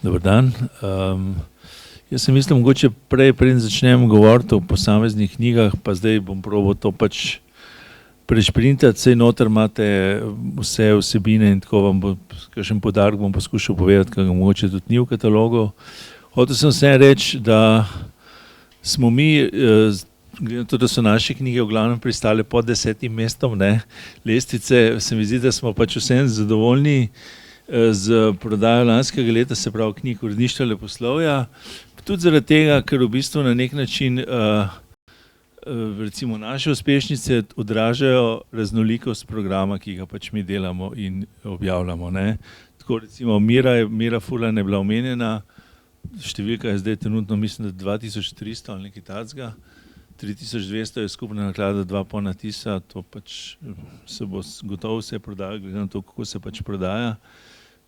Dober dan. Jaz sem mislil, mogoče preden začnem govoriti o posameznih knjigah, pa zdaj bom probal to pač prešprintati, saj noter imate vse vsebine in tako vam bo kakšen poudarek bom poskušal povedati, ki ga mogoče tudi ni v katalogu. Hotel sem vseeno reči, da smo mi, glede na to, da so naše knjige v glavnem pristale pod 10. mestom, lestvice, se mi zdi, da smo pač vseeno zadovoljni z prodajo lanskega leta, se pravi knjig uredništva leposlovja. Tudi zaradi tega, ker v bistvu na nek način recimo naše uspešnice odražajo raznolikost programa, ki ga pač mi delamo in objavljamo. Tako recimo Mira Furlan je bila omenjena, številka je zdaj trenutno mislim, da 2300 ali nekaj takega. 3200 je skupna naklada 2500, to pač se bo gotovo vse prodajalo, glede na to, kako se pač prodaja.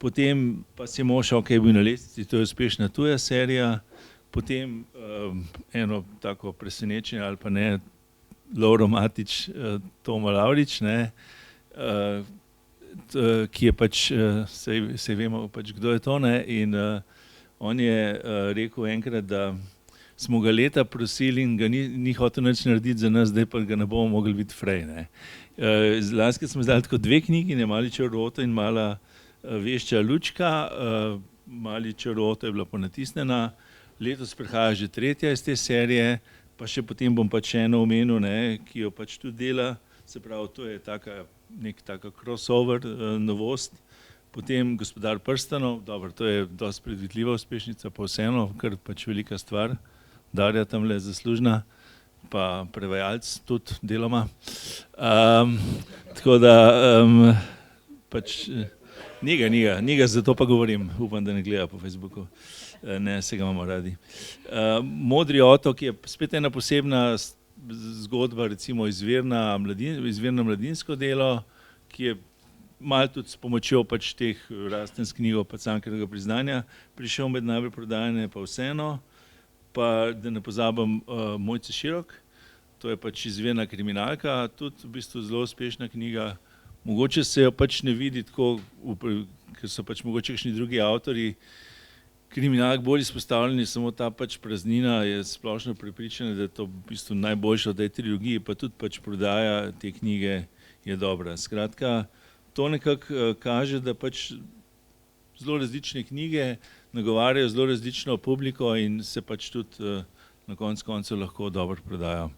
Potem pa si mož, ok, bil na lestvici, to je uspešna tuja serija. Potem eno tako presenečenje ali pa ne, Lovro Matić, Toma Lavrič, ki je pač, saj vemo pač, kdo je to, in on je rekel enkrat, da smo ga leta prosili in ga ni hotel nič narediti za nas, zdaj pa ga ne bomo mogli biti frej. Lanskega smo izdali tako dve knjigi, Mali čaroto in Mala vešča lučka. Mali čaroto je bila ponatisnjena, letos prihaja že tretja iz te serije, pa še potem bom pač eno omenil, ki jo pač tudi dela, se pravi, to je taka crossover novost. Potem Gospodar prstanov, dobro, to je dosti predvidljiva uspešnica, pa vseeno, kar pač velika stvar. Darja tamle zaslužna, pa prevajalec tudi deloma. Tako da pač njega, zato pa govorim, upam, da ne gleda po Facebooku. Ne, se ga imamo radi. Modri otok je spet ena posebna zgodba, recimo izvirno mladinsko delo, ki je malo tudi s pomočjo pač teh Rastenc knjigo pa Cankarjevega priznanja prišel med najbolj prodajane, pa vseeno. Pa da ne pozabim Mojce Širok, to je pač izvirna kriminalka, tudi v bistvu zelo uspešna knjiga. Mogoče se jo pač ne vidi tako, ker so pač mogoče kakšni drugi avtorji kriminalk bolj izpostavljeni, samo ta pač Praznina je splošno prepričana, da je to v bistvu najboljša od tej trilogiji, pa tudi pač prodaja te knjige je dobra. Skratka, to nekako kaže, da pač zelo različne knjige nagovarjajo zelo različno publiko in se pač tudi na koncu koncev lahko dobro prodajo.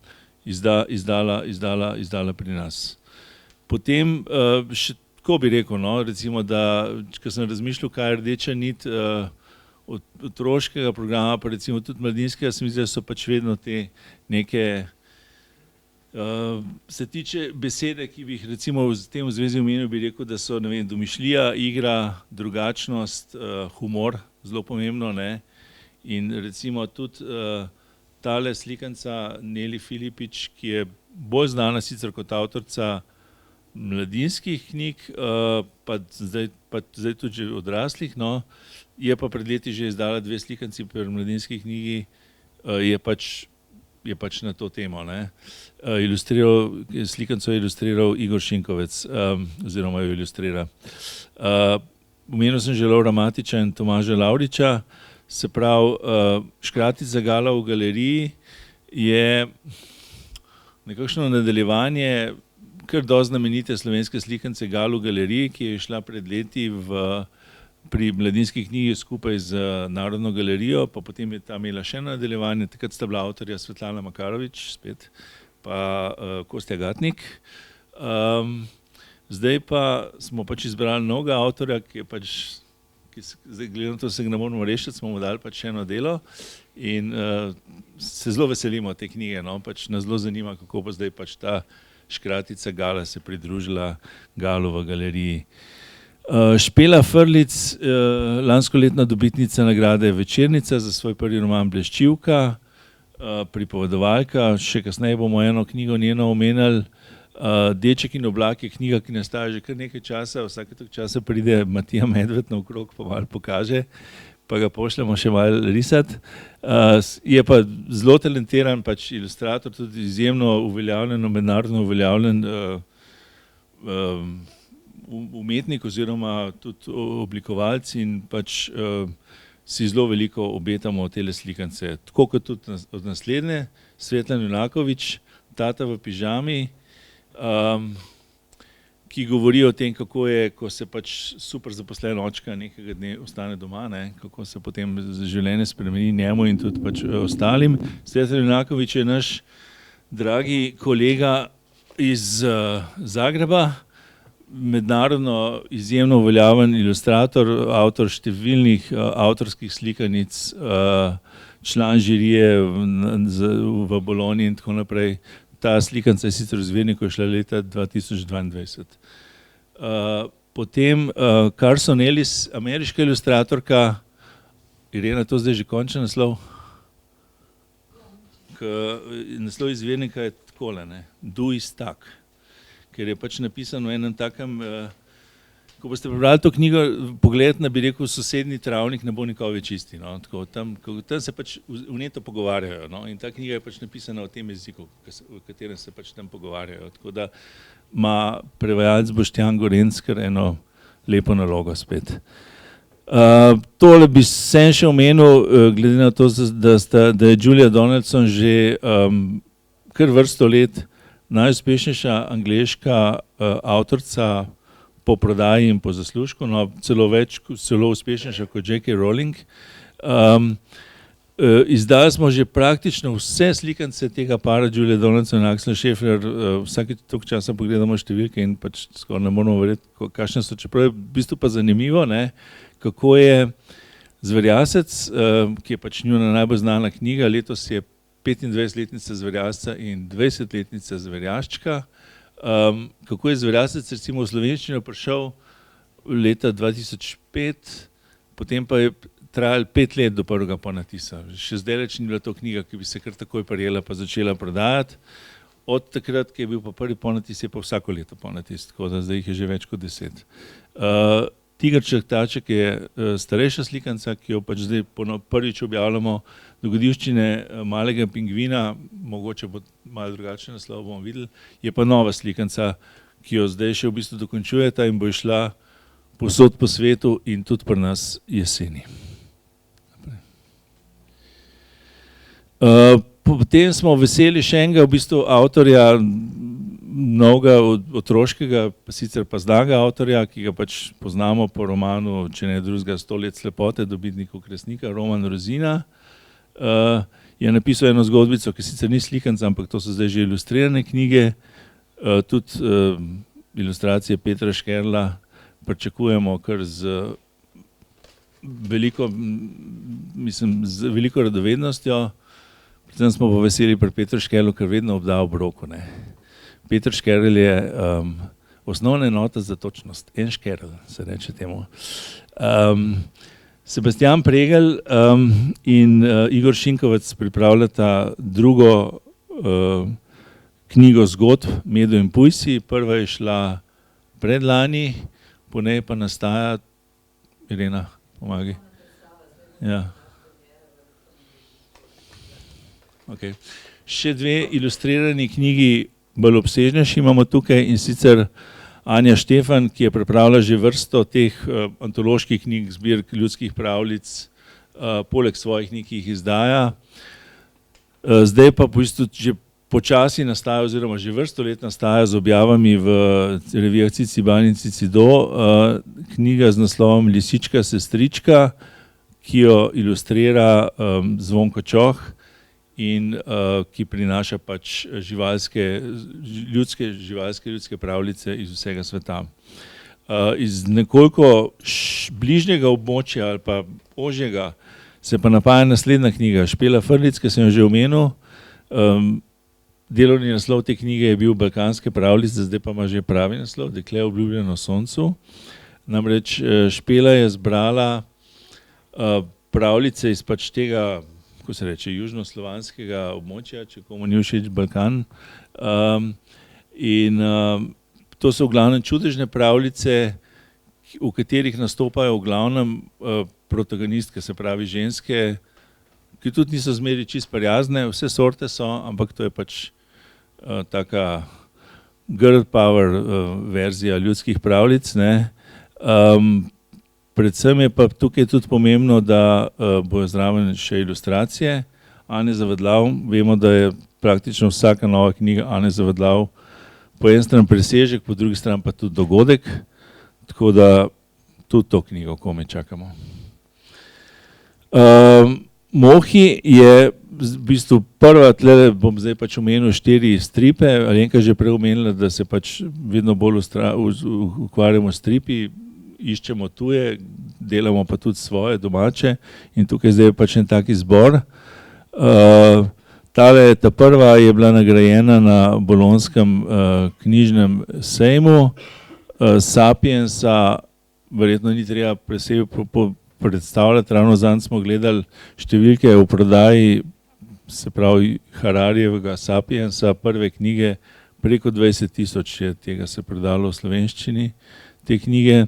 Izdala pri nas. Potem še tako bi rekel, recimo, da ko sem razmišljal, kaj je rdeča nit od otroškega programa, pa recimo tudi mladinskega, se mi zdi, da so pač vedno te neke se tiče besede, ki bi jih recimo v tem zvezi omenil, bi rekel, da so, ne vem, domišljija, igra, drugačnost, humor, zelo pomembno, in recimo tudi tale slikanca Neli Filipič, ki je bolj znana sicer kot avtorica mladinskih knjig, pa zdaj tudi že odraslih, je pa pred leti že izdala dve slikanci pri mladinski knjigi, je pač na to temo. Slikanco je ilustriral Igor Šinkovec, oziroma jo ilustrira. Omenil sem že Lovra Matića in Tomaža Lavriča, se pravi, Škratica Gala v galeriji je nekakšno nadaljevanje kar dosti znamenite slovenske slikance Galo v galeriji, ki je šla pred leti pri mladinski knjigi skupaj z Narodno galerijo, pa potem je ta imela še nadaljevanje, takrat sta bila avtorja Svetlana Makarovič spet, pa Kostja Gatnik. Zdaj pa smo pač izbrali novega avtorja, ki je pač, zdaj gledam to, se ga ne moramo rešiti, smo mu dali pač še eno delo in se zelo veselimo te knjige, pač nas zelo zanima, kako bo zdaj pač ta Škratica Gala se pridružila Galu v galeriji. Špela Frlic, lanskoletna dobitnica nagrade Večernica za svoj prvi roman Bleščivka, pripovedovalka, še kasneje bomo eno knjigo njeno omenili. Deček in oblak je knjiga, ki nastaja že kar nekaj časa, vsake toliko časa pride Matija Medved naokrog pa malo pokaže, pa ga pošljemo še malo risati. Je pa zelo talentiran pač ilustrator, tudi izjemno uveljavljen, mednarodno uveljavljen umetnik oziroma tudi oblikovalec in pač si zelo veliko obetamo od tele slikance. Tako kot tudi od naslednje, Svetlana Junakovič, Tata v pižami, ki govori o tem, kako je, ko se pač super zaposlen očka nekega dne ostane doma, ne, kako se potem življenje spremeni njemu in tudi pač ostalim. Svetlana Junakovič je naš dragi kolega iz Zagreba, mednarodno izjemno uveljaven ilustrator, avtor številnih avtorskih slikanic, član žirije v Bologni in tako naprej. Ta slikanca je sicer v zbirniku šla leta 2022. Potem Carson Ellis, ameriška ilustratorka. Irena, to zdaj že končen naslov? Naslov izvirnika je takole, ne, Do is stuck, ker je pač napisano v enem takem, ko boste prebrali to knjigo, pogledajte, bi rekel, sosednji travnik ne bo nikoli čisti, no, tako, tam se pač vneto pogovarjajo, no, in ta knjiga je pač napisana v tem jeziku, v katerem se pač tam pogovarjajo, tako da ima prevajalec Boštjan Gorenc kar eno lepo nalogo spet. Tole bi sem še omenil, glede na to, da je Julia Donaldson že kar vrsto let najuspešnejša angleška avtorica po prodaji in po zaslužku, no, celo uspešnejša kot J.K. Rowling. Izdali smo že praktično vse slikance tega para, Julia Donaldson in Axel Scheffler, vsake toliko časa pogledamo številke in pač skoraj ne moramo verjeti, kakšne so, čeprav je v bistvu pa zanimivo, ne, kako je Zverjasec, ki je pač njuna najbolj znana knjiga, letos je 25-letnica Zverjasca in 20-letnica Zverjaščka. Kako je Zverjasec recimo v slovenščino prišel leta 2005, potem pa je trajalo 5 let do prvega ponatisa. Še zdaleč ni bila to knjiga, ki bi se kar takoj prijela pa začela prodajati. Od takrat, ki je bil pa prvi ponatis, je pa vsako leto ponatis, tako da zdaj jih je že več kot 10. Tigrček Taček je starejša slikanca, ki jo pač zdaj prvič objavljamo, Dogodivščine malega pingvina, mogoče bo malo drugačen naslov, bomo videli, je pa nova slikanca, ki jo zdaj še v bistvu dokončujeta in bo išla povsod po svetu in tudi pri nas jeseni. Potem smo veseli še enega v bistvu avtorja, novega otroškega, sicer pa znanga avtorja, ki ga pač poznamo po romanu, če ne drugega, 100 let slepote, dobitniku Kresnika, Roman Rozina. Je napisal eno zgodbico, ki sicer ni slikanca, ampak to so zdaj že ilustrirane knjige, tudi ilustracije Petra Škerla pričakujemo kar z veliko, mislim, z veliko radovednostjo. Predvsem smo pa veseli pri Petru Škerlu, ker vedno obda obroko, ne. Peter Škerl je osnovna enota za točnost, en Škerl se reče temu. Sebastian Pregel in Igor Šinkovec pripravljata drugo knjigo zgodb Medo in pujsi. Prva je šla predlani, po njej pa nastaja, Irena, pomagaj. Ja. Okay. Še dve ilustrirani knjigi, bolj obsežnejši imamo tukaj, in sicer Anja Štefan, ki je pripravila že vrsto teh antoloških knjig, zbirk ljudskih pravljic, poleg svojih knjig, ki jih izdaja. Zdaj pa v bistvu že počasi nastaja, oziroma že vrsto let nastaja z objavami v revijah Ciciban in Cicido, knjiga z naslovom Lisička sestrička, ki jo ilustrira Zvonko Čoh in ki prinaša pač ljudske pravljice iz vsega sveta. Iz nekoliko bližnjega območja ali pa ožjega se pa napaja naslednja knjiga, Špela Frlic, ki sem jo že omenil. Delovni naslov te knjige je bil Balkanske pravljice, zdaj pa ima že pravi naslov, Dekle obljubljeno soncu. Namreč Špela je zbrala pravljice iz pač tega, kako se reče, južnoslovanskega območja, če komu ni všeč Balkan. In to so v glavnem čudežne pravljice, v katerih nastopajo v glavnem protagonistke, se pravi ženske, ki tudi niso zmeri čisto prijazne, vse sorte so, ampak to je pač taka girl power verzija ljudskih pravljic, ne. Predvsem je pa tukaj tudi pomembno, da bojo zraven še ilustracije. Ane Zavadlav, vemo, da je praktično vsaka nova knjiga Ane Zavadlav po eni strani presežek, po drugi strani pa tudi dogodek, tako da tudi to knjigo komaj čakamo. Mohi je v bistvu prva, tle bom zdaj pač omenil 4 stripe, Alenka že prej omenila, da se pač vedno bolj ukvarjamo s stripi, iščemo tuje, delamo pa tudi svoje domače in tukaj zdaj je pač en taki zbor. Ta prva je bila nagrajena na bolonskem knjižnem sejmu, Sapiensa verjetno ni treba presebej predstavljati, ravno zanj smo gledali številke v prodaji, se pravi Hararijevega Sapiensa, prve knjige, preko 20,000 je tega se prodalo v slovenščini, te knjige.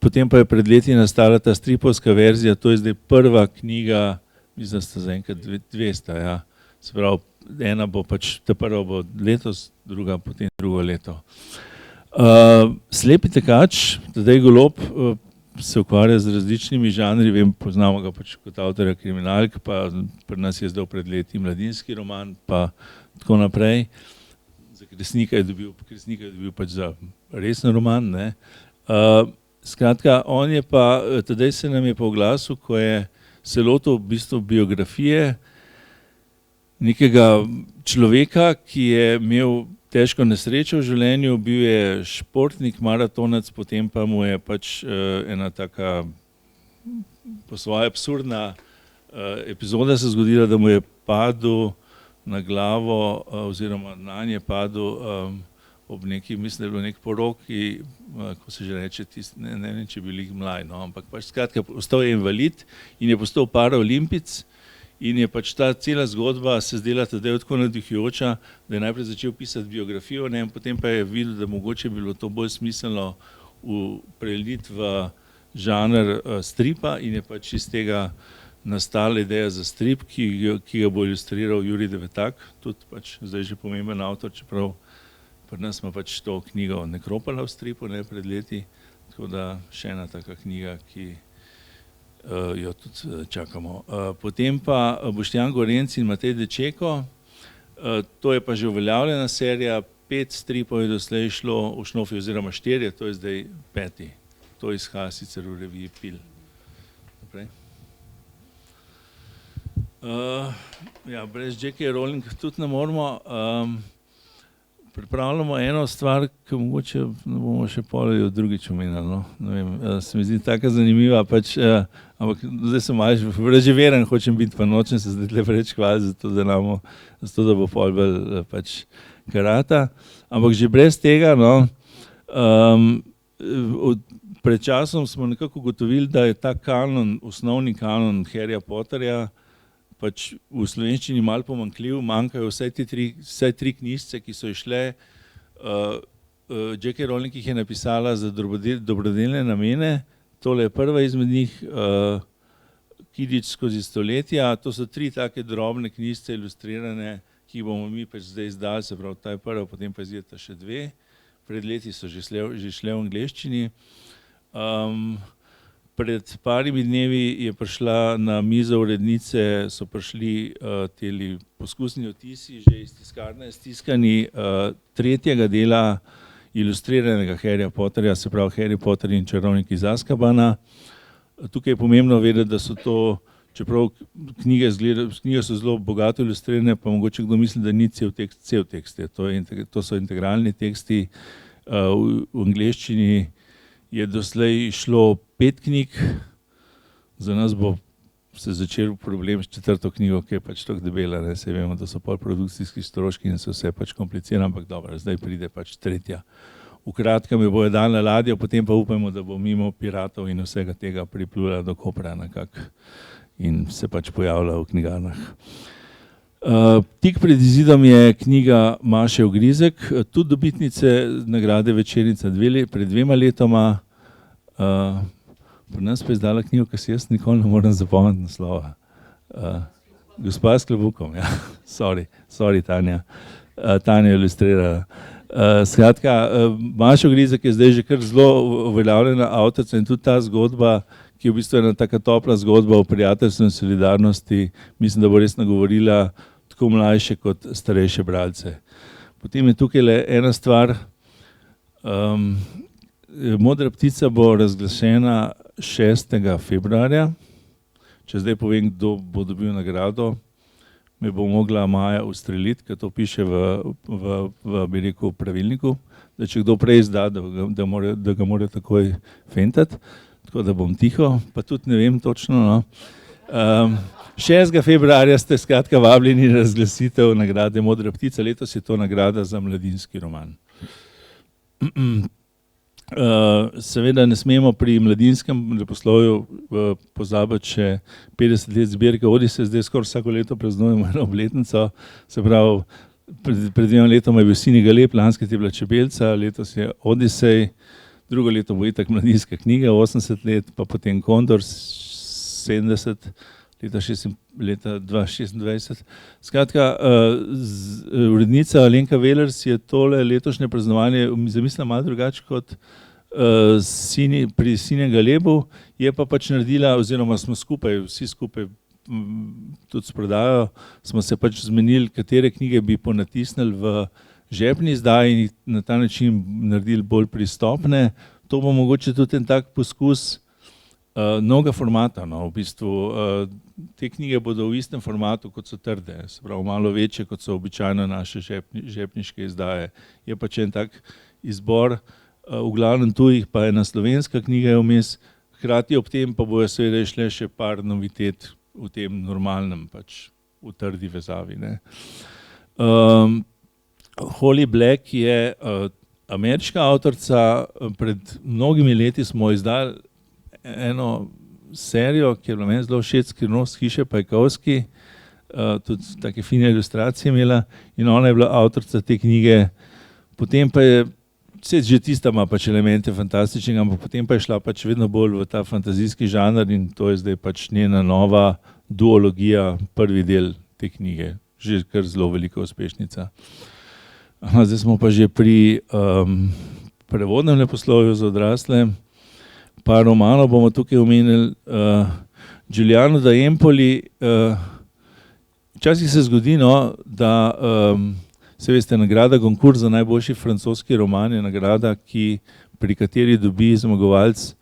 Potem pa je pred leti nastala ta stripovska verzija, to je zdaj prva knjiga, mislim, da sta zaenkrat 200, ja. Se pravi, ena bo pač, ta prva bo letos, druga potem drugo leto. Slepi tekač, Tadej Golob, se ukvarja z različnimi žanri, vem, poznamo ga pač kot avtorja kriminalk, pa pri nas je zdaj pred leti mladinski roman, pa tako naprej. Za Kresnika je dobil pač za resen roman, ne. Skratka, on je pa, Tadej se nam je pa oglasil, ko je se lotil v bistvu biografije nekega človeka, ki je imel težko nesrečo v življenju, bil je športnik, maratonec, potem pa mu je pač ena taka po svoje absurdna epizoda se zgodila, da mu je padel na glavo oziroma nanje padel ob neki, mislim, da je bilo nek porok, ko se že reče, ne vem, če je bil mlaj, no, ampak pač skratka, postal je invalid in je postal paraolimpijec. In je pač ta cela zgodba se zdela Tadej tako navdihujoča, da je najprej začel pisati biografijo, ne, in potem pa je videl, da mogoče bi bilo to bolj smiselno preliti v žanr stripa in je pač iz tega nastala ideja za strip, ki ga bo ilustriral Jurij Devetak, tudi pač zdaj že pomemben avtor, čeprav pri nas smo pač to knjigo Nekropola v stripu, ne, pred leti, tako da še ena taka knjiga, ki jo tudi čakamo. Potem pa Boštjan Gorenc in Matej Dečeko, to je pa že uveljavljena serija, 5 stripov je doslej šlo v Šnofi oziroma 4, to je zdaj 5. To izhaja sicer v reviji Pil. Naprej. Ja, brez J.K. Rowling tudi ne moramo. Pripravljamo eno stvar, ki mogoče ne bomo še pol drugič omenili, no. Ne vem, se mi zdi taka zanimiva, pač, ampak zdaj sem malo razživeren, hočem biti, pa nočem se zdaj tle preveč hvaliti, zato da bo pol bolj pač karata. Ampak že brez tega, no, pred časom smo nekako ugotovili, da je ta kanon, osnovni kanon Harryja Potterja, pač v slovenščini malo pomanjkljiv, manjkajo vsaj tri knjižice, ki so išle. J.K. Rowling jih je napisala za dobrodelne namene, tole je prva izmed njih, Kidditch skozi stoletja, to so 3 take drobne knjižice ilustrirane, ki jih bomo mi pač zdaj izdali, se pravi, ta je prva, potem pa izideta še 2. Pred leti so že šle v angleščini. Pred parimi dnevi je prišla na mizo urednice, so prišli teli poskusni odtisi, že iz tiskarne stiskani 3. dela ilustriranega Harryja Potterja, se pravi Harry Potter in čarovnik iz Azkabana. Tukaj je pomembno vedeti, da so to, čeprav knjige so zelo bogato ilustrirane, pa mogoče kdo misli, da ni cel tekst. To so integralni teksti. V angleščini je doslej šlo 5 knjig, za nas bo se začel problem s 4. knjigo, ki je pač tako debela, ne, saj vemo, da so pol produkcijski stroški in se vse pač komplicira, ampak dobro, zdaj pride pač 3. V kratkem jo bojo dali na ladjo, potem pa upamo, da bo mimo piratov in vsega tega priplula do Kopra nekako in se pač pojavila v knjigarnah. Tik pred izidom je knjiga Maše Ogrizek, tudi dobitnice nagrade Večernica pred 2 letoma. Pri nas pa je izdala knjigo, ki si jaz nikoli ne morem zapomniti naslova. Gospa s klobukom, ja, sorry Tanja. Tanja je ilustrirala. Skratka, Mašo Grizek je zdaj že kar zelo uveljavljena avtorica in tudi ta zgodba, ki je v bistvu ena taka topla zgodba o prijateljstvu in solidarnosti, mislim, da bo res nagovorila tako mlajše kot starejše bralce. Potem je tukaj le ena stvar. Modra ptica bo razglašena 6. februarja. Če zdaj povem, kdo bo dobil nagrado, me bo mogla Maja ustreliti, ker to piše bi rekel, pravilniku, da če kdo prej izda, da ga mora takoj fentati, tako da bom tiho, pa tudi ne vem točno. No. 6. februarja ste skratka vabljeni na razglasitev nagrade Modra ptica, letos je to nagrada za mladinski roman. Seveda ne smemo pri mladinskem leposlovju pozabiti še 50 let zbirke Odisej, zdaj skoraj vsako leto praznujemo eno obletnico, se pravi, pred 2 letoma je bil Sini Galeb, lanskrat je bila Čebelca, letos je Odisej, drugo leto bo itak mladinska knjiga, 80 let, pa potem Kondor, 70, leta 2026. Skratka, urednica Alenka Velers je tole letošnje praznovanje zamislila malo drugače kot pri Sinem Galebu, je pa pač naredila, oziroma smo skupaj, vsi skupaj tudi s prodajo, smo se pač zmenili, katere knjige bi ponatisnili v žepni izdaji in na ta način naredili bolj pristopne. To bo mogoče tudi en tak poskus novega formata. No. V bistvu, te knjige bodo v istem formatu, kot so trde, se pravi malo večje, kot so običajno naše žepniške izdaje. Je pač en tak izbor, v glavnem tujih, pa ena slovenska knjiga je vmes, hkrati ob tem pa bojo seveda išle še par novitet v tem normalnem, pač v trdi vezavi. Ne. Holly Black je ameriška avtorica, pred mnogimi leti smo izdali eno serijo, ki je bila meni zelo všeč, Skrivnost hiše Pajkovski, tudi take fine ilustracije imela in ona je bila avtorica te knjige. Potem pa je, že tista ima pač elemente fantastičnega, ampak potem pa je šla pač vedno bolj v ta fantazijski žanr in to je zdaj pač njena nova duologija, prvi del te knjige, že kar zelo velika uspešnica. Zdaj smo pa že pri prevodnem leposlovju za odrasle. Par romanov bomo tukaj omenili. Giuliano da Empoli. Včasih se zgodi, no, da se veste, nagrada Goncourt za najboljši francoski roman je nagrada, pri kateri dobi zmagovalec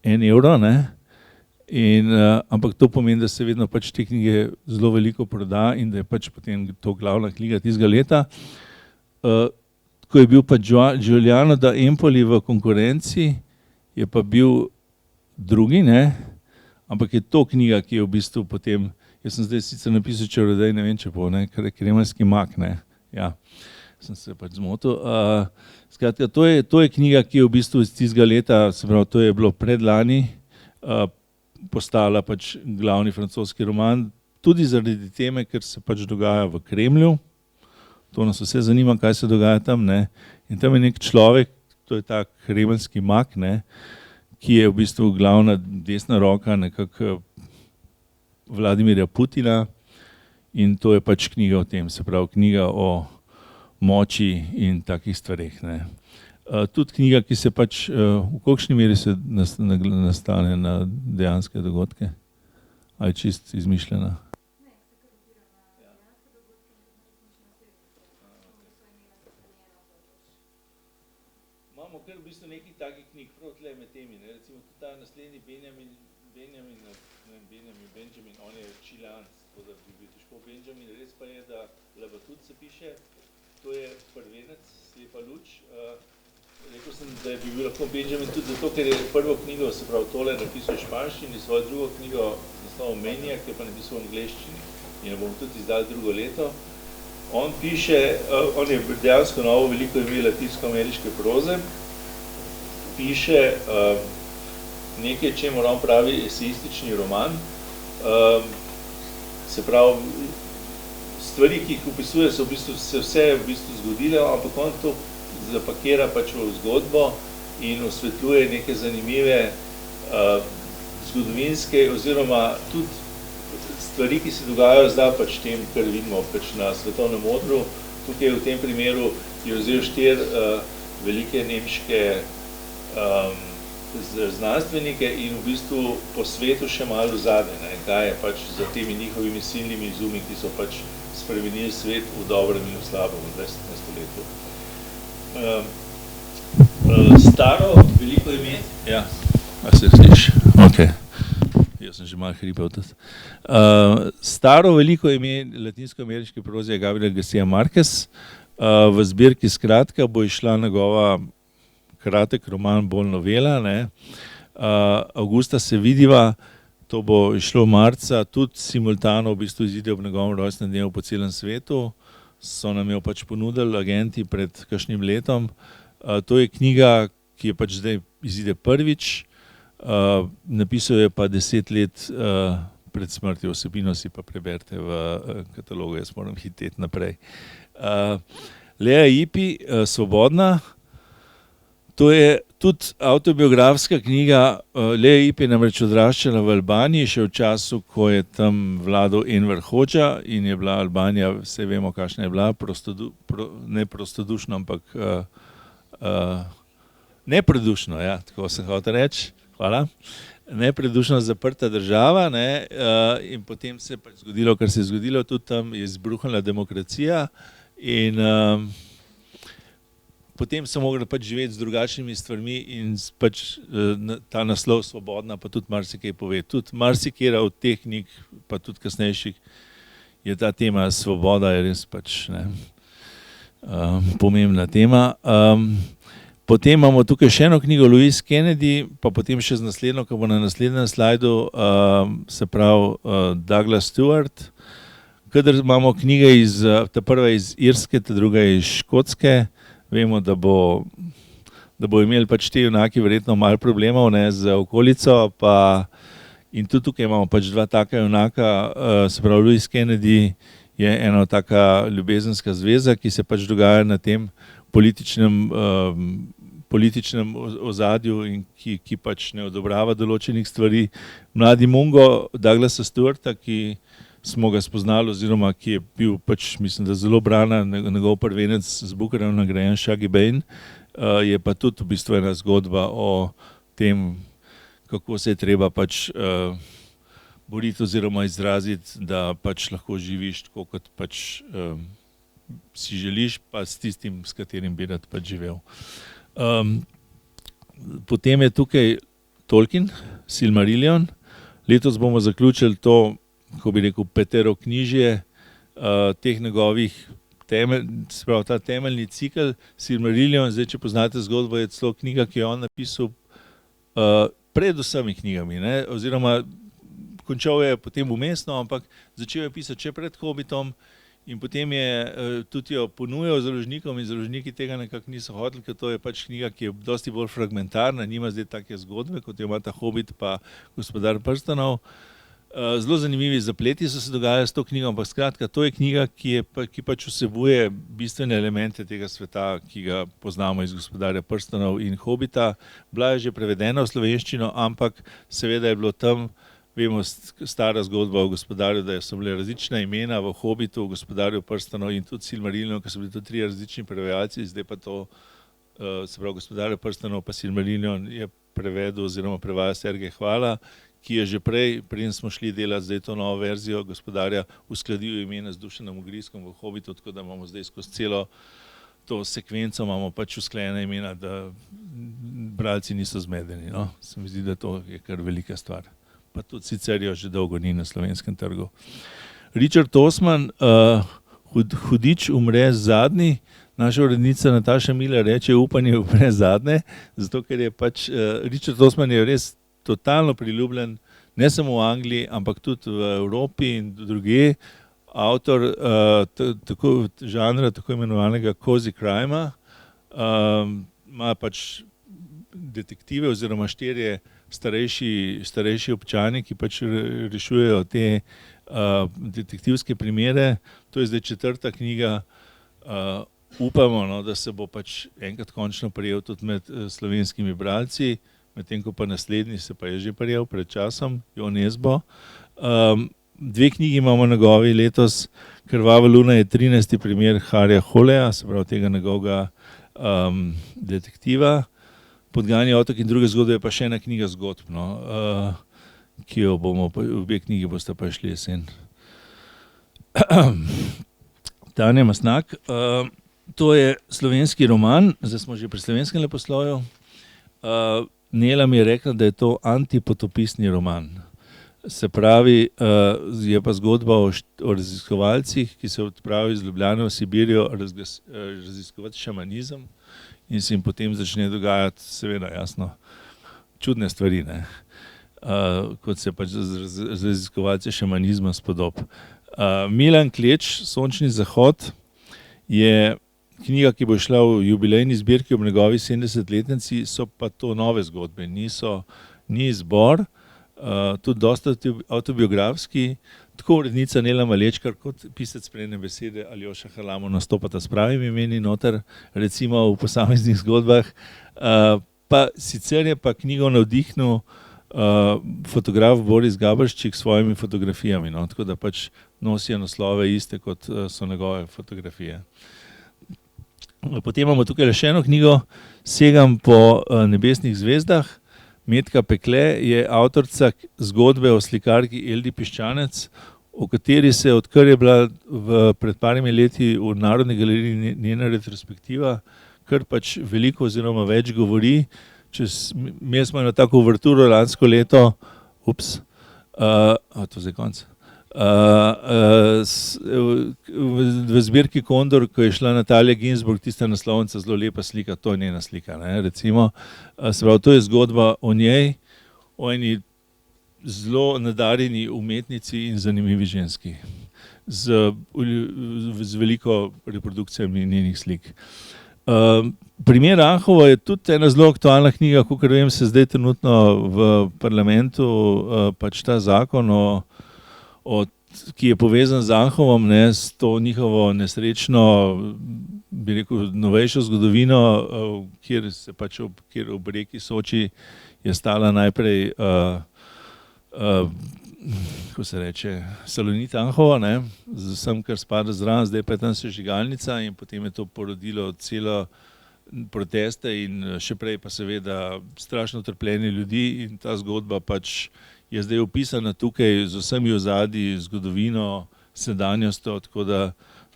1 evro. Ne? Ampak to pomeni, da se vedno pač te knjige zelo veliko proda in da je pač potem to glavna knjiga tistega leta. Ko je bil pa Giuliano da Empoli v konkurenci, je pa bil drugi, ne? Ampak je to knjiga, ki je v bistvu potem, jaz sem zdaj sicer napisal Čarodej, ne vem, če bo, ne? Kremeljski mak, ne? Ja, sem se pač zmotil. Skratka, to je knjiga, ki je v bistvu iz tistega leta, se pravi, to je bilo predlani, postala pač glavni francoski roman, tudi zaradi teme, ker se pač dogaja v Kremlju. To nas vse zanima, kaj se dogaja tam, ne? In tam je nek človek, to je ta kremeljski mak, ne, ki je v bistvu glavna desna roka nekako Vladimirja Putina in to je pač knjiga o tem, se pravi knjiga o moči in takih stvareh. Ne. Tudi knjiga, ki se pač, v kolikšni meri se nastane na dejanske dogodke? Ali je čist izmišljena? Kar v bistvu nekaj takih knjig, prav tle med temi, ne, recimo tudi ta naslednji Benjamin, on je Čileanc, tako da bi bil težko Benjamin, res pa je, da Labatut se piše, to je prvenec, Slepa luč, rekel sem, da bi bil lahko Benjamin tudi zato, ker je prvo knjigo, se pravi tole, napisal v španščini, svojo drugo knjigo z naslovom Menija, ki je pa napisal v angleščini in jo bomo tudi izdali drugo leto. On piše, on je dejansko novo veliko ime latinsko-ameriške proze, piše nekaj, čemu on pravi esejistični roman, se pravi, stvari, ki jih opisuje, so v bistvu se vse v bistvu zgodile, ampak on to zapakira pač v zgodbo in osvetljuje neke zanimive zgodovinske oziroma tudi stvari, ki se dogajajo zdaj pač tem, kar vidimo pač na svetovnem odru. Tukaj v tem primeru je vzel 4 velike nemške znanstvenike in v bistvu po svetu še malo zadnje, kaj je pač za temi njihovimi silnimi izumi, ki so pač spremenili svet v dobrem in v slabem v 20. stoletju. Staro veliko ime... Ja, a se sliš? Ok. Jaz sem že malo hripel tudi. Staro veliko ime latinsko-ameriške proze je Gabriel García Márquez. V zbirki Skratka bo išla njegova kratek roman, bolj novela. Avgusta se vidiva, to bo išlo marca, tudi simultano v bistvu izide ob njegovem rojstnem dnevu po celem svetu. So nam jo pač ponudili agenti pred kakšnim letom. To je knjiga, ki je pač zdaj izide prvič. Napisal je pa 10 let pred smrtjo, vsebino si pa preberite v katalogu, jaz moram hiteti naprej. Lea Ypi, Svobodna. To je tudi avtobiografska knjiga. Lea Ypi je namreč odraščala v Albaniji, še v času, ko je tam vladal Enver Hoxha in je bila Albanija, vse vemo, kakšna je bila, ne prostodušno, ampak nepredušno, ja, tako sem hotel reči, hvala. Nepredušno zaprta država, in potem se je pač zgodilo, kar se je zgodilo, tudi tam je izbruhnila demokracija in potem so mogli pač živeti z drugačnimi stvarmi in pač ta naslov Svobodna pa tudi marsikaj pove. Tudi marsikera od teh knjig, pa tudi kasnejših, je ta tema svoboda, je res pač pomembna tema. Potem imamo tukaj še eno knjigo Louise Kennedy, pa potem še z naslednjo, ki bo na naslednjem slajdu, se pravi Douglas Stewart. Kadar imamo knjige, ta prva iz Irske, ta druga iz Škotske, vemo, da bo imeli pač te junaki verjetno malo problemov z okolico, in tudi tukaj imamo pač dva taka junaka, se pravi Louise Kennedy je ena taka ljubezenska zveza, ki se pač dogaja na tem političnem ozadju in ki pač ne odobrava določenih stvari. Mladi Mungo Douglasa Stewarta, ki smo ga spoznali oziroma ki je bil pač, mislim, da zelo brana, njegov prvenec z Bookerjem nagrajen Shaggy Bane, je pa tudi v bistvu ena zgodba o tem, kako se je treba pač boriti oziroma izraziti, da pač lahko živiš tako, kot pač si želiš, pa s tistim, s katerim bi rad pač živel. Potem je tukaj Tolkien, Silmarillion. Letos bomo zaključili to, ko bi rekel, peteroknjižje teh njegovih se pravi ta temeljni cikel Silmarillion. Zdaj, če poznate zgodbo, je celo knjiga, ki jo on napisal pred vsemi knjigami, oziroma končal je potem vmesno, ampak začel je pisati še pred Hobbitom in potem je tudi jo ponujal založnikom in založniki tega nekako niso hoteli, ker to je pač knjiga, ki je dosti bolj fragmentarna, nima zdaj take zgodbe, kot jo imata Hobbit pa Gospodar prstanov. Zelo zanimivi zapleti so se dogajali s to knjigo, ampak skratka, to je knjiga, ki pač vsebuje bistvene elemente tega sveta, ki ga poznamo iz Gospodarja prstanov in Hobbita. Bila je že prevedena v slovenščino, ampak seveda je bilo tam, vemo, stara zgodba o Gospodarju, da so bile različna imena v Hobbitu, v Gospodarju prstanov in tudi Silmarillionu, ker so bili tudi 3 različni prevajalci, zdaj pa to, se pravi Gospodarja prstanov pa Silmarillion je prevedel oziroma prevaja Sergej Hvala, ki je že prej, preden smo šli delati zdaj to novo verzijo Gospodarja, uskladil imena z Dušanom Ogriskom v Hobbitu, tako da imamo zdaj skozi celo to sekvenco imamo pač usklajena imena, da bralci niso zmedeni. Se mi zdi, da to je kar velika stvar. Pa tudi sicer jo že dolgo ni na slovenskem trgu. Richard Osman, Hudič umre zadnji. Naša urednica Nataša Miller reče, upanje umre zadnje, zato ker je pač Richard Osman je res totalno priljubljen, ne samo v Angliji, ampak tudi v Evropi in drugje. Avtor žanra tako imenovanega cozy crima, ima pač detektive oziroma 4 starejši občani, ki pač rešujejo te detektivske primere. To je zdaj 4. knjiga. Upamo, da se bo pač enkrat končno prijel tudi med slovenskimi bralci, medtem ko pa naslednji se pa je že prijel pred časom, Jon Ezbo. Dve knjigi imamo njegovi letos. Krvava luna je 13. primer Harryja Holeja, se pravi tega njegovega detektiva. Podgani otok in druge zgodbe je pa še ena knjiga zgodb, no, ki jo bomo, obe knjigi boste pa šli jesen. Tanja Mastnak, to je slovenski roman, zdaj smo že pri slovenskem leposlovju. Nela mi je rekla, da je to antipotopisni roman. Se pravi, je pa zgodba o raziskovalcih, ki se odpravijo iz Ljubljane v Sibirijo raziskovati šamanizem in se jim potem začne dogajati, seveda jasno, čudne stvari, ne? Kot se pač z raziskovalci šamanizma spodob. Milan Kleč, Sončni zahod, je knjiga, ki bo šla v jubilejni zbirki ob njegovi 70-letnici, so pa to nove zgodbe, ni izbor, tudi dosta avtobiografski, tako urednica Nela Malečkar kot pisec Sprejne besede Aljoša Halamo nastopata s pravimi imeni noter, recimo v posameznih zgodbah. Pa sicer je pa knjigo navdihnil fotograf Boris Gabrščik s svojimi fotografijami, no, tako da pač nosijo naslove iste, kot so njegove fotografije. Potem imamo tukaj še eno knjigo, Segam po nebesnih zvezdah. Metka Pekle je avtorica zgodbe o slikarki Eldi Piščanec, o kateri se, odkar je bila pred parimi leti v Narodni galeriji njena retrospektiva, kar pač veliko oziroma več govori. Imeli smo eno tako uverturo lansko leto, to zdaj konc. V zbirki Kondor, ko je šla Natalija Ginsburg, tista naslovnica, zelo lepa slika, to je njena slika, ne, recimo. Se pravi, to je zgodba o njej, o eni zelo nadarjeni umetnici in zanimivi ženski, z veliko reprodukcijami njenih slik. Primer Anhovo je tudi ena zelo aktualna knjiga, kakor vem, se zdaj trenutno v parlamentu pač ta zakon ki je povezan z Anhovom, ne, s to njihovo nesrečno, bi rekel, novejšo zgodovino, kjer ob reki Soči je stala najprej, kako se reče, Salonit Anhovo, ne, z vsem, kar spada zraven, zdaj pa je tam sežigalnica in potem je to porodilo celo proteste in še prej pa seveda strašno trpljenje ljudi in ta zgodba pač je zdaj opisana tukaj z vsemi ozadji, zgodovino, sedanjostjo, tako da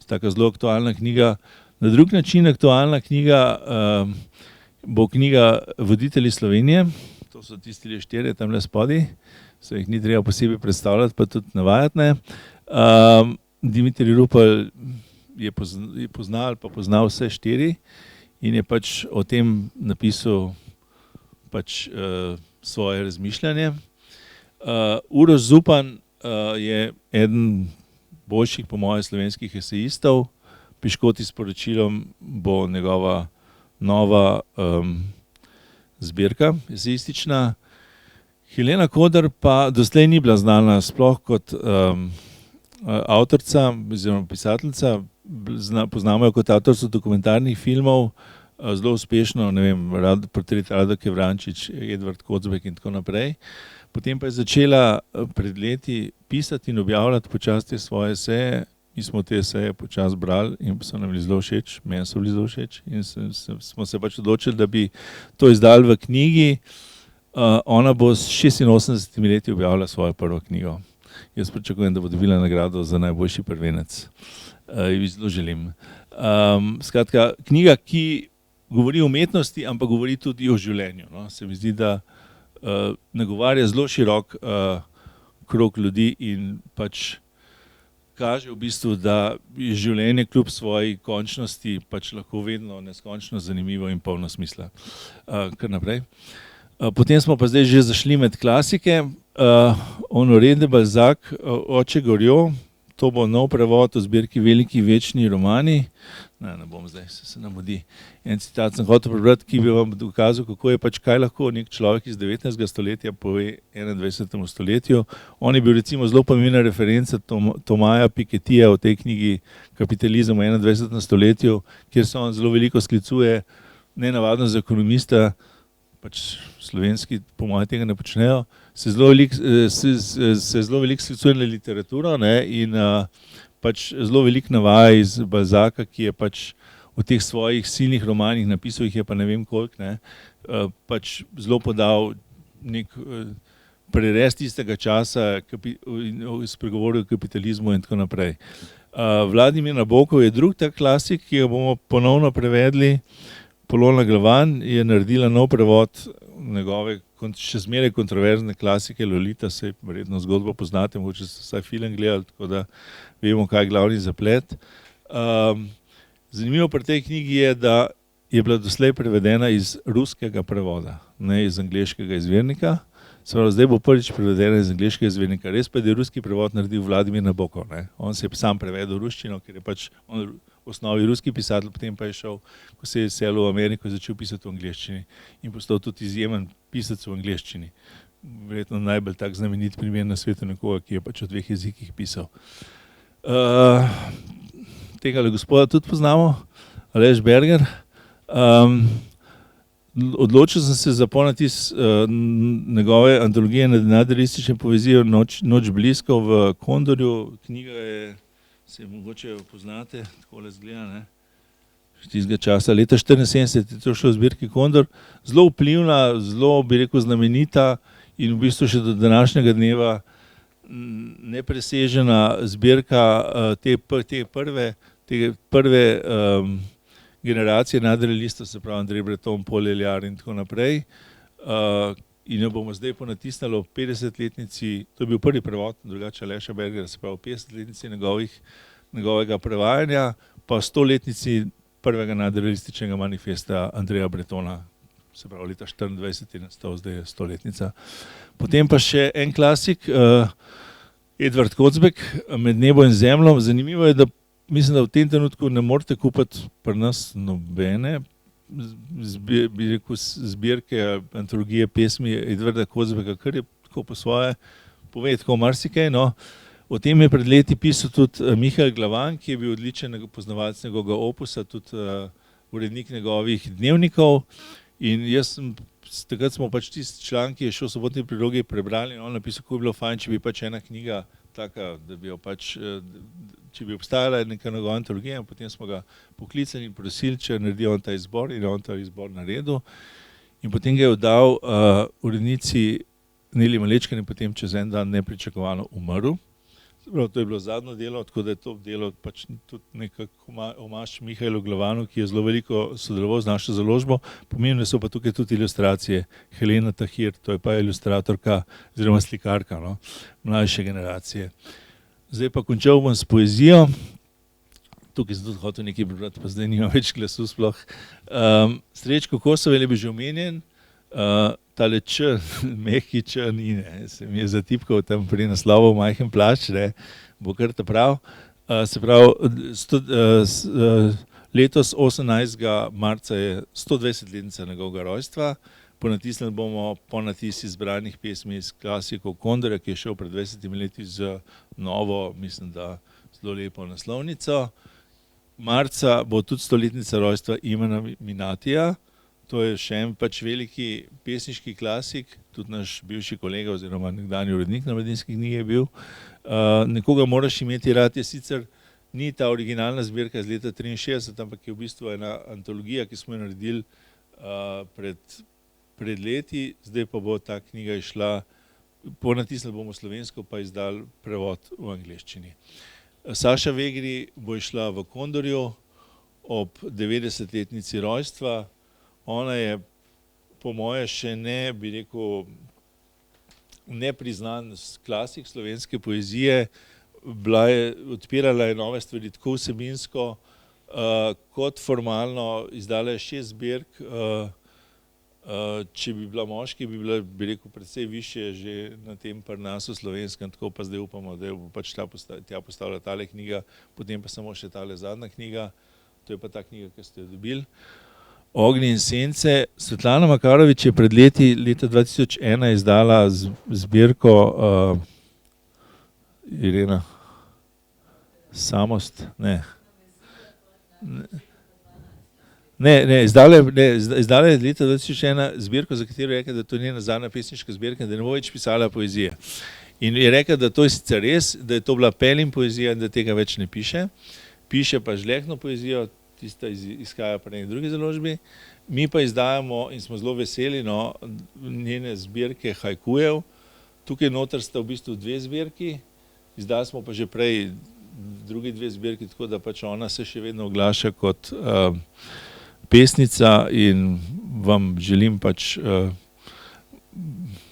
je taka zelo aktualna knjiga. Na drug način aktualna knjiga bo knjiga Voditelji Slovenije, to so tisti štirje tamle spodaj, se jih ni treba posebej predstavljati, pa tudi navajati, ne. Dimitrij Rupel je poznal ali pa poznal vse štiri in je pač o tem napisal pač svoje razmišljanje. Uroš Zupan je eden boljših, po moje, slovenskih esejistov. Piškoti s poročilom bo njegova nova zbirka esejistična. Helena Kodar pa doslej ni bila znana sploh kot avtorica oziroma pisateljica. Poznamo jo kot avtorico dokumentarnih filmov, zelo uspešno, ne vem, portret Rado Kevrančič, Edvard Kocbek in tako naprej. Potem pa je začela pred leti pisati in objavljati počasi svoje eseje. Mi smo te eseje počasi brali in so nam bili zelo všeč, meni so bili zelo všeč in smo se pač odločili, da bi to izdali v knjigi. Ona bo s 86 leti objavila svojo prvo knjigo. Jaz pričakujem, da bo dobila nagrado za najboljši prvenec. Ji zelo želim. Skratka, knjiga, ki govori o umetnosti, ampak govori tudi o življenju, no. Se mi zdi, da nagovarja zelo širok krog ljudi in pač kaže v bistvu, da je življenje kljub svoji končnosti pač lahko vedno neskončno zanimivo in polno smisla. Kar naprej. Potem smo pa zdaj že zašli med klasike. Honoré de Balzac, Oče Goriot, to bo nov prevod v zbirki Veliki večni romani. Ne bom zdaj, se nam mudi. En citat sem hotel prebrati, ki bi vam dokazal, kako je pač, kaj lahko nek človek iz 19. stoletja pove 21. stoletju. On je bil recimo zelo pomembna referenca Tomaja Pikettyja v tej knjigi Kapitalizem v 21. stoletju, kjer se on zelo veliko sklicuje, nenavadno za ekonomista, pač slovenski po mojem tega ne počnejo, se zelo veliko sklicuje na literaturo, ne, in pač zelo veliko navaja iz Balzaca, ki je pač v teh svojih silnih romanih napisal, jih je pa ne vem koliko, ne, pač zelo podal nek prerez tistega časa in spregovoril o kapitalizmu in tako naprej. Vladimir Nabokov je drug tak klasik, ki ga bomo ponovno prevedli. Polona Glavan je naredila nov prevod njegove še zmeraj kontroverzne klasike Lolita, saj verjetno zgodbo poznate, mogoče ste vsaj film gledali, tako da vemo, kaj je glavni zaplet. Zanimivo pri tej knjigi je, da je bila doslej prevedena iz ruskega prevoda, ne iz angleškega izvirnika. Zdaj bo prvič prevedena iz angleškega izvirnika. Res pa je, da je ruski prevod naredil Vladimir Nabokov. Ne. On se je sam prevedel v ruščino, ker je pač on v osnovi ruski pisatelj, potem pa je šel, ko se je selil v Ameriko, začel pisati v angleščini in postal tudi izjemen pisec v angleščini. Verjetno najbolj tak znamenit primer na svetu nekoga, ki je pač v 2 jezikih pisal. Tegale gospoda tudi poznamo, Aleš Berger. Odločil sem se za ponatis njegove antologije nadrealistične poezije Noč blisko v Kondorju. Knjiga je, se mogoče jo poznate, takole izgleda, ne? Tistega časa, leta 1974 je to šlo v zbirki Kondor. Zelo vplivna, zelo, bi rekel, znamenita in v bistvu še do današnjega dneva nepresežena zbirka te prve generacije nadrealistov, se pravi Andrej Breton, Paul Eluard in tako naprej. In jo bomo zdaj ponatisnili ob 50-letnici, to je bil prvi prevod, drugače Aleša Bergera, se pravi 50-letnici njegovega prevajanja, pa 100-letnici prvega nadrealističnega manifesta Andreja Bretona, se pravi leta 24 je nastal, zdaj je 100-letnica. Potem pa še en klasik, Edvard Kocbek, Med nebo in zemljo. Zanimivo je, da mislim, da v tem trenutku ne morete kupiti pri nas nobene bi rekel, zbirke, antologije pesmi Edvarda Kocbeka, kar je tako po svoje pove tako marsikaj. No. O tem je pred leti pisal tudi Mihael Glavan, ki je bil odličen poznavalec njegovega opusa, tudi urednik njegovih dnevnikov. In jaz sem, takrat smo pač tisti članek, ki je šel v Sobotni prilogi, prebrali in on napisal, kako bi bilo fajn, če bi pač ena knjiga taka, da bi jo pač, če bi obstajala neka njegova antologija, potem smo ga poklicali in prosili, če naredi on ta izbor in on ta izbor naredil. In potem ga je oddal urednici Neli Malečkan in potem čez en dan nepričakovano umrl. To je bilo zadnje delo, tako da je to delo pač tudi nekako omaž Mihaelu Glavanu, ki je zelo veliko sodeloval z našo založbo. Pomembne so pa tukaj tudi ilustracije. Helena Tahir, to je pa ilustratorka oziroma slikarka, no, mlajše generacije. Zdaj pa končal bom s poezijo. Tukaj sem tudi hotel nekaj prebrati, pa zdaj nimam več glasu sploh. Srečko Kosovel je bil že omenjen. Tale Č, mehki Č ni, ne, se mi je zatipkal tam pri naslovu majhen plašč, ne, bo kar ta prav. Se pravi, letos 18. marca je 120-letnica njegovega rojstva. Ponatisnili bomo ponatis izbranih pesmi iz klasikov Kondorja, ki je šel pred 20 leti z novo, mislim, da zelo lepo naslovnico. Marca bo tudi 100-letnica rojstva Ivana Minatija. To je še en pač veliki pesniški klasik, tudi naš bivši kolega oziroma nekdanji urednik na Mladinski knjigi je bil. Nekoga moraš imeti rad, je sicer ni ta originalna zbirka iz leta 63, ampak je v bistvu ena antologija, ki smo jo naredili pred leti, zdaj pa bo ta knjiga išla, ponatisnili bomo slovensko, pa izdali prevod v angleščini. Saša Vegri bo išla v Kondorju ob 90-letnici rojstva. Ona je, po moje, še ne, bi rekel, nepriznan klasik slovenske poezije. Odpirala je nove stvari, tako vsebinsko, kot formalno, izdala je 6 zbirk. Če bi bila moški, bi bila, bi rekel, precej višje že na tem parnasu slovenskem, tako pa zdaj upamo, da bo pač tja postavila tale knjiga, potem pa samo še tale zadnja knjiga, to je pa ta knjiga, ki ste jo dobili. Ognji in sence. Svetlana Makarovič je pred leti, leta 2001, izdala zbirko Irena Samost, ne. Izdala je leta 2001 zbirko, za katero je rekla, da to je njena zadnja pesniška zbirka, da ne bo več pisala poezije. In je rekla, da to je sicer res, da je to bila Pelin poezija in da tega več ne piše. Piše pa žlehtno poezijo, tista izhaja pa neki drugi založbi. Mi pa izdajamo in smo zelo veseli, no, njene zbirke hajkujev. Tukaj noter sta v bistvu dve zbirki, izdali smo pa že prej drugi dve zbirki, tako da pač ona se še vedno oglaša kot pesnica in vam želim pač,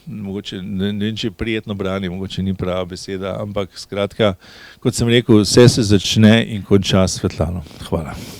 mogoče ne vem, če je prijetno branje, mogoče ni prava beseda, ampak skratka, kot sem rekel, vse se začne in konča s Svetlano. Hvala.